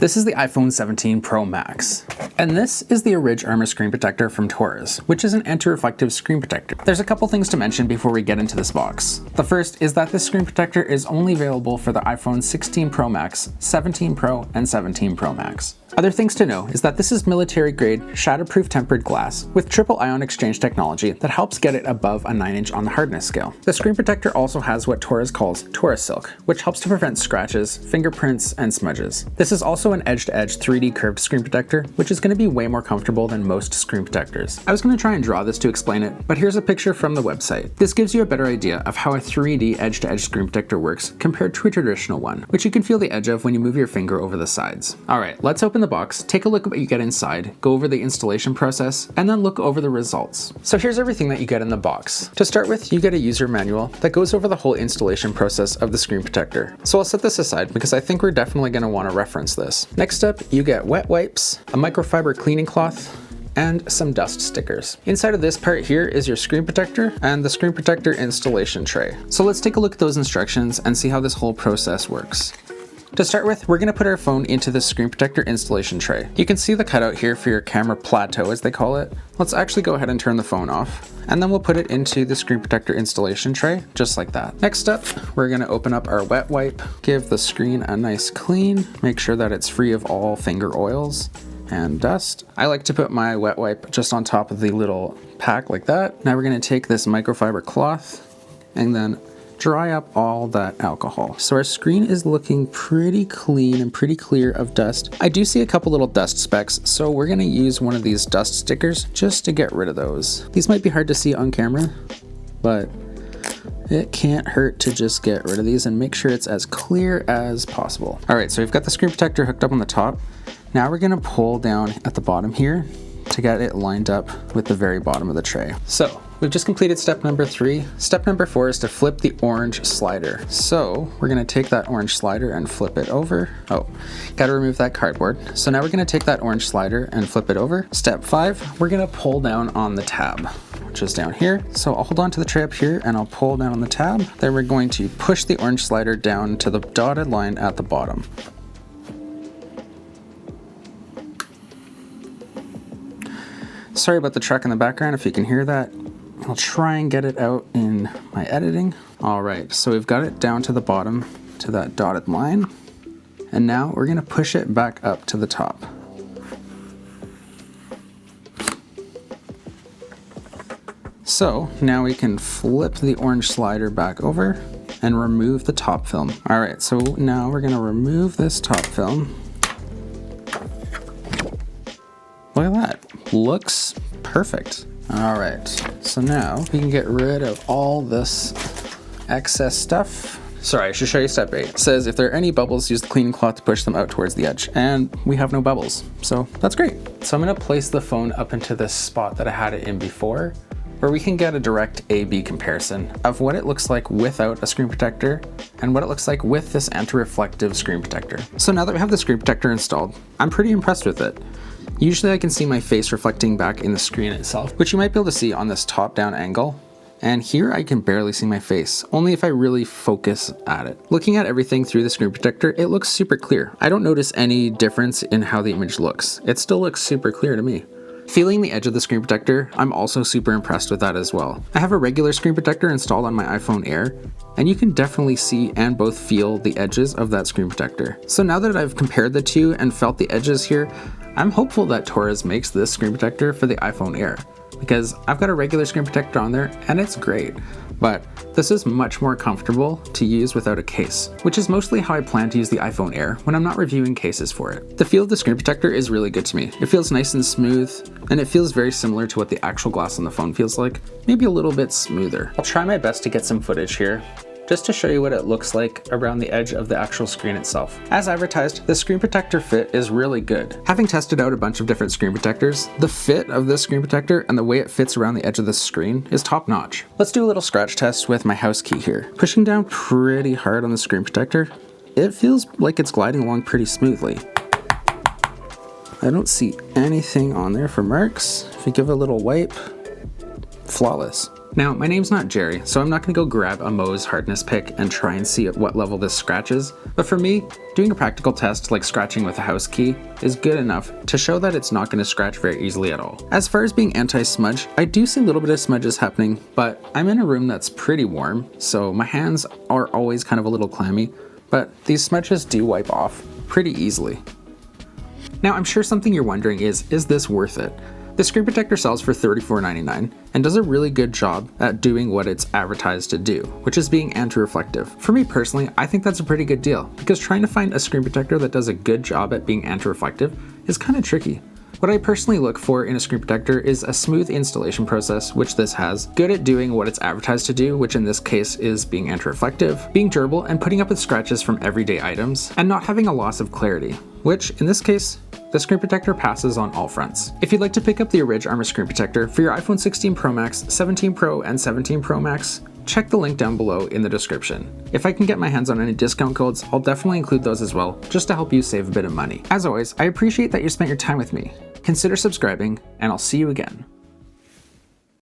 This is the iPhone 17 Pro Max. And this is the Ridge Armor screen protector from Taurus, which is an anti-reflective screen protector. There's a couple things to mention before we get into this box. The first is that this screen protector is only available for the iPhone 16 Pro Max, 17 Pro, and 17 Pro Max. Other things to know is that this is military-grade, shatterproof tempered glass with triple ion exchange technology that helps get it above a 9-inch on the hardness scale. The screen protector also has what Taurus calls Taurus Silk, which helps to prevent scratches, fingerprints, and smudges. This is also an edge-to-edge 3D curved screen protector, which is going to be way more comfortable than most screen protectors. I was going to try and draw this to explain it, but here's a picture from the website. This gives you a better idea of how a 3D edge-to-edge screen protector works compared to a traditional one, which you can feel the edge of when you move your finger over the sides. Alright, let's open the box, take a look at what you get inside, go over the installation process, and then look over the results. So here's everything that you get in the box. To start with, you get a user manual that goes over the whole installation process of the screen protector. So I'll set this aside because I think we're definitely going to want to reference this. Next up, you get wet wipes, a microfiber cleaning cloth, and some dust stickers. Inside of this part here is your screen protector and the screen protector installation tray. So let's take a look at those instructions and see how this whole process works. To start with, we're going to put our phone into the screen protector installation tray. You can see the cutout here for your camera plateau, as they call it. Let's actually go ahead and turn the phone off, and then we'll put it into the screen protector installation tray, just like that. Next up, we're going to open up our wet wipe, give the screen a nice clean, make sure that it's free of all finger oils and dust. I like to put my wet wipe just on top of the little pack like that. Now we're going to take this microfiber cloth and then dry up all that alcohol. So our screen is looking pretty clean and pretty clear of dust. I do see a couple little dust specks, so we're gonna use one of these dust stickers just to get rid of those. These might be hard to see on camera, but it can't hurt to just get rid of these and make sure it's as clear as possible. All right, so we've got the screen protector hooked up on the top. Now we're gonna pull down at the bottom here to get it lined up with the very bottom of the tray. So we've just completed step number 3. Step number 4 is to flip the orange slider. So we're gonna take that orange slider and flip it over. Oh, gotta remove that cardboard. So now we're gonna take that orange slider and flip it over. Step 5, we're gonna pull down on the tab, which is down here. So I'll hold on to the tray up here and I'll pull down on the tab. Then we're going to push the orange slider down to the dotted line at the bottom. Sorry about the truck in the background if you can hear that. I'll try and get it out in my editing. All right, so we've got it down to the bottom to that dotted line. And now we're gonna push it back up to the top. So now we can flip the orange slider back over and remove the top film. All right, so now we're gonna remove this top film. Look at that. Looks perfect. All right, so now we can get rid of all this excess stuff. Sorry, I should show you step 8. It says if there are any bubbles, use the cleaning cloth to push them out towards the edge. And we have no bubbles, so that's great. So I'm gonna place the phone up into this spot that I had it in before, where we can get a direct A/B comparison of what it looks like without a screen protector and what it looks like with this anti-reflective screen protector. So now that we have the screen protector installed, I'm pretty impressed with it. Usually I can see my face reflecting back in the screen itself, which you might be able to see on this top-down angle. And here I can barely see my face, only if I really focus at it. Looking at everything through the screen protector, it looks super clear. I don't notice any difference in how the image looks. It still looks super clear to me. Feeling the edge of the screen protector, I'm also super impressed with that as well. I have a regular screen protector installed on my iPhone Air, and you can definitely see and both feel the edges of that screen protector. So now that I've compared the two and felt the edges here, I'm hopeful that Taurus makes this screen protector for the iPhone Air, because I've got a regular screen protector on there and it's great, but this is much more comfortable to use without a case, which is mostly how I plan to use the iPhone Air when I'm not reviewing cases for it. The feel of the screen protector is really good to me. It feels nice and smooth, and it feels very similar to what the actual glass on the phone feels like, maybe a little bit smoother. I'll try my best to get some footage here, just to show you what it looks like around the edge of the actual screen itself. As advertised, the screen protector fit is really good. Having tested out a bunch of different screen protectors, the fit of this screen protector and the way it fits around the edge of the screen is top notch. Let's do a little scratch test with my house key here. Pushing down pretty hard on the screen protector, it feels like it's gliding along pretty smoothly. I don't see anything on there for marks. If you give it a little wipe, flawless. Now, my name's not Jerry, so I'm not going to go grab a Mohs hardness pick and try and see at what level this scratches, but for me, doing a practical test like scratching with a house key is good enough to show that it's not going to scratch very easily at all. As far as being anti-smudge, I do see a little bit of smudges happening, but I'm in a room that's pretty warm, so my hands are always kind of a little clammy, but these smudges do wipe off pretty easily. Now, I'm sure something you're wondering is this worth it? The screen protector sells for $34.99 and does a really good job at doing what it's advertised to do, which is being anti-reflective. For me personally, I think that's a pretty good deal, because trying to find a screen protector that does a good job at being anti-reflective is kind of tricky. What I personally look for in a screen protector is a smooth installation process, which this has, good at doing what it's advertised to do, which in this case is being anti-reflective, being durable and putting up with scratches from everyday items, and not having a loss of clarity, which in this case, the screen protector passes on all fronts. If you'd like to pick up the Ridge Armor screen protector for your iPhone 16 Pro Max, 17 Pro, and 17 Pro Max, check the link down below in the description. If I can get my hands on any discount codes, I'll definitely include those as well, just to help you save a bit of money. As always, I appreciate that you spent your time with me. Consider subscribing, and I'll see you again.